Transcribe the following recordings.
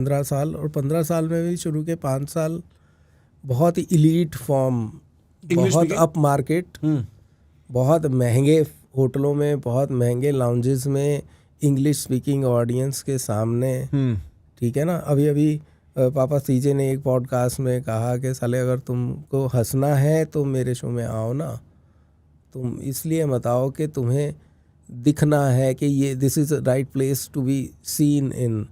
15 साल, और 15 साल में भी शुरू के 5 साल बहुत ही इलीट फॉर्म, बहुत अप मार्केट, बहुत महंगे होटलों में, बहुत महंगे लाउंजेस में, इंग्लिश स्पीकिंग ऑडियंस के सामने, ठीक है ना। अभी पापा सीजे ने एक पॉडकास्ट में कहा कि साले अगर तुमको हंसना है तो मेरे शो में आओ ना, तुम इसलिए मत आओ कि तुम्हें दिखना है कि ये this is right place to be seen in,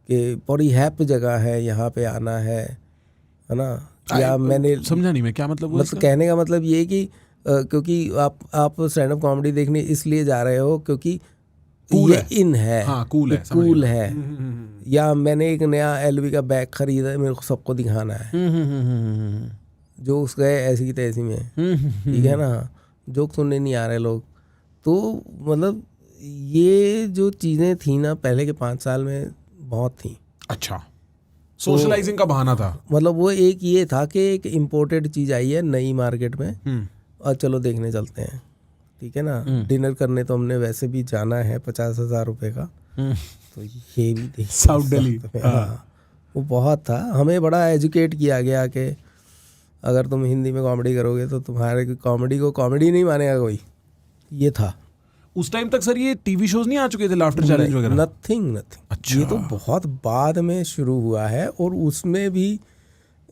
कि बड़ी हैप जगह है, यहाँ पे आना है ना। या मैंने समझा नहीं मैं, क्या मतलब कहने का मतलब ये कि क्योंकि आप स्टैंड अप कॉमेडी देखने इसलिए जा रहे हो क्योंकि कूल ये है, इन है, हाँ, कूल है, कूल है। या मैंने एक नया एलवी का बैग खरीदा है, मेरे को सबको दिखाना है, जो उस गए ऐसी की तैसी में, ठीक है ना, जोक सुनने नहीं आ रहे लोग। तो मतलब ये जो चीज़ें थी ना पहले के 5 साल में बहुत थी। अच्छा, सोशलाइजिंग का बहाना था, मतलब वो एक ये था कि एक इम्पोर्टेड चीज़ आई है नई मार्केट में और चलो देखने चलते हैं, ठीक है ना। डिनर करने तो हमने वैसे भी जाना है 50,000 रुपये का, तो ये भी देख साउथ दिल्ली, हाँ, वो बहुत था। हमें बड़ा एजुकेट किया गया कि अगर तुम हिंदी में कॉमेडी करोगे तो तुम्हारे कॉमेडी को कॉमेडी नहीं मानेगा कोई, ये था उस टाइम तक। सर ये टीवी शोज नहीं आ चुके थे, लाफ्टर चैलेंज वगैरह? नथिंग। अच्छा, ये तो बहुत बाद में शुरू हुआ है, और उसमें भी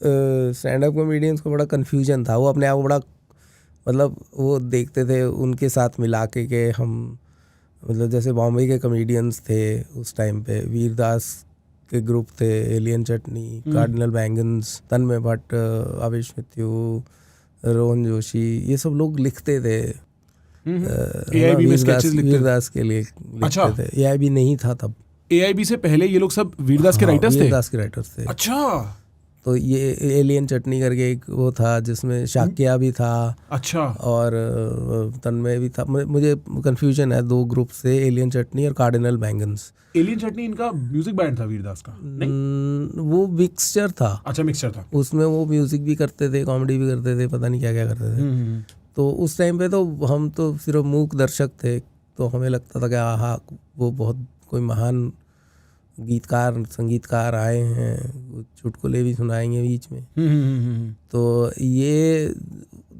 स्टैंड अप कॉमेडियंस को बड़ा कन्फ्यूजन था। वो अपने आप को बड़ा मतलब वो देखते थे उनके साथ मिला के हम, मतलब जैसे बॉम्बे के कॉमेडियंस थे उस टाइम पे, वीरदास के ग्रुप थे, एलियन चटनी, कार्डिनल बैंगन्स, तन्मय भट्ट, आवेश मित्यु, रोहन जोशी, ये सब लोग लिखते थे AIB में स्केचेस लिखते थे वीरदास के लिए लिखते अच्छा थे। AIB नहीं था तब, AIB से पहले ये लोग सब वीरदास के राइटर्स थे? वीरदास के राइटर्स थे। अच्छा, तो ये एलियन चटनी करके एक वो था जिसमें शाक्या भी था, अच्छा, और तन्मय भी था। मुझे कंफ्यूजन है, 2 ग्रुप से, एलियन चटनी और कार्डिनल बैंगन्स। एलियन चटनी इनका म्यूजिक बैंड था वीरदास का? नहीं, वो मिक्सचर था। अच्छा, मिक्सचर था, उसमें वो म्यूजिक भी करते थे, कॉमेडी भी करते थे, पता नहीं क्या क्या करते थे। तो उस टाइम पे तो हम तो सिर्फ मूक दर्शक थे, तो हमें लगता था कि हाँ वो बहुत कोई महान गीतकार संगीतकार आए हैं, चुटकुले भी सुनाएंगे बीच में। तो ये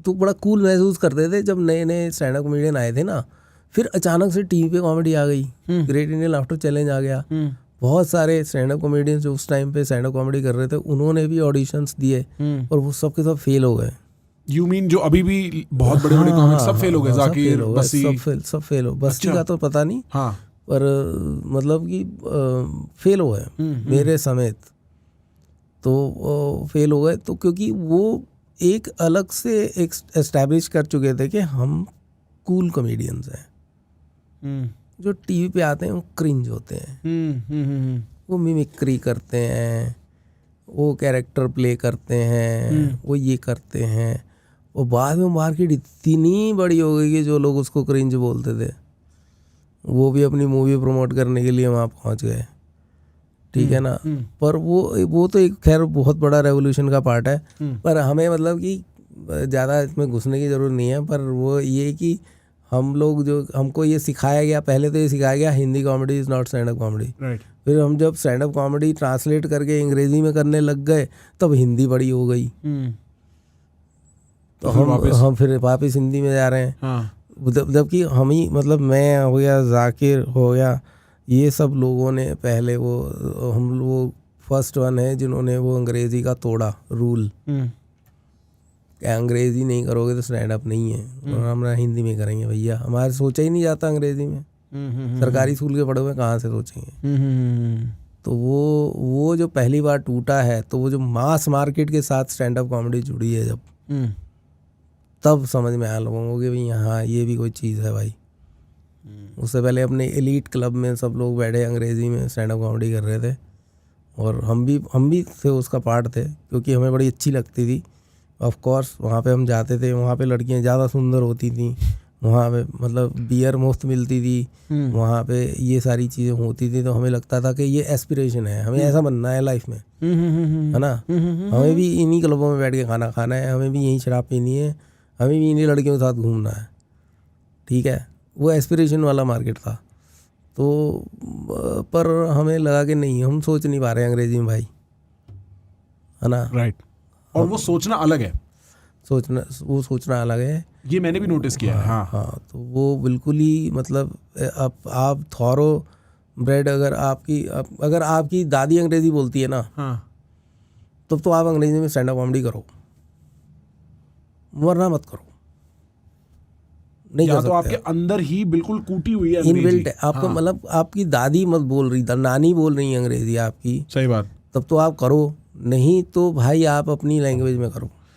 तो बड़ा कूल महसूस करते थे जब नए नए स्टैंड अप कॉमेडियन आए थे ना। फिर अचानक से टीवी पे कॉमेडी आ गई, ग्रेट इंडियन लाफ्टर चैलेंज आ गया। बहुत सारे स्टैंड अप कॉमेडियंस जो उस टाइम पे स्टैंड अप कॉमेडी कर रहे थे, उन्होंने भी ऑडिशंस दिए और वो सब के सब फेल हो गए। यू मीन जो अभी भी बहुत बड़े बड़े कॉमिक्स सब फेल हो गए? जाकिर, बसी, सब फेल हो। बसी का तो पता नहीं, हाँ, पर मतलब कि फेल हो गए मेरे समेत, तो फेल हो गए। तो क्योंकि वो एक अलग से एक एस्टैब्लिश कर चुके थे कि हम कूल कॉमेडियंस हैं। जो टीवी पे आते हैं वो क्रिंज होते हैं, वो मिमिक्री करते हैं, वो कैरेक्टर प्ले करते हैं, वो ये करते हैं। और बाद में मार्केट इतनी बड़ी हो गई कि जो लोग उसको क्रिंज बोलते थे वो भी अपनी मूवी प्रमोट करने के लिए वहाँ पहुँच गए, ठीक है ना। पर वो तो एक खैर बहुत बड़ा रेवोल्यूशन का पार्ट है, पर हमें मतलब कि ज़्यादा इसमें घुसने की ज़रूरत नहीं है। पर वो ये कि हम लोग जो हमको ये सिखाया गया, पहले तो ये सिखाया गया Hindi comedy is not stand up comedy. फिर हम जब स्टैंड अप कॉमेडी ट्रांसलेट करके अंग्रेजी में करने लग गए तब हिंदी बड़ी हो गई, तो हम फिर वापस हिंदी में जा रहे हैं। हाँ। जबकि हम ही, मतलब मैं हो गया, जाकिर हो गया, ये सब लोगों ने पहले वो फर्स्ट वन है जिन्होंने वो अंग्रेजी का तोड़ा रूल, क्या अंग्रेजी नहीं करोगे तो स्टैंड अप नहीं है, और हम हिंदी में करेंगे भैया। हमारे सोचा ही नहीं जाता अंग्रेजी में, सरकारी स्कूल के पढ़े हुए कहाँ से सोचेंगे। तो वो जो पहली बार टूटा है, तो वो जो मास मार्केट के साथ स्टैंड अप कॉमेडी जुड़ी है जब, तब समझ में आया लोगों को कि भाई हाँ ये भी कोई चीज़ है भाई। उससे पहले अपने एलीट क्लब में सब लोग बैठे अंग्रेजी में स्टैंड अप कॉमेडी कर रहे थे, और हम भी थे उसका पार्ट थे, क्योंकि हमें बड़ी अच्छी लगती थी। ऑफ कोर्स वहाँ पे हम जाते थे, वहाँ पे लड़कियाँ ज़्यादा सुंदर होती थी, वहाँ पे मतलब बियर मुफ्त मिलती थी, वहाँ पे ये सारी चीज़ें होती थी। तो हमें लगता था कि ये एस्पिरेशन है, हमें ऐसा बनना है लाइफ में, है ना। हमें भी इन्हीं क्लबों में बैठ के खाना खाना है, हमें भी यहीं शराब पीनी है, हमें भी इन्हीं लड़कियों के साथ घूमना है, ठीक है। वो एस्पिरेशन वाला मार्केट था। तो पर हमें लगा कि नहीं, हम सोच नहीं पा रहे अंग्रेजी में भाई, है ना। राइट। और वो सोचना अलग है, सोचना अलग है, ये मैंने भी नोटिस किया है। हाँ हाँ। तो वो बिल्कुल ही मतलब आप थॉरो ब्रेड, अगर आपकी दादी अंग्रेजी बोलती है ना, हाँ तब तो आप अंग्रेजी में स्टैंड अप कॉमेडी करो, वरना मत करो, नहीं या कर तो सकते। आपके अंदर ही बिल्कुल कूटी हुई है इनबिल्ट है अंग्रेजी। आपको, हाँ, मतलब आपकी दादी मत बोल रही, नानी बोल रही है अंग्रेजी आपकी, सही बात। तब तो आप करो, नहीं तो भाई आप अपनी लैंग्वेज में करो।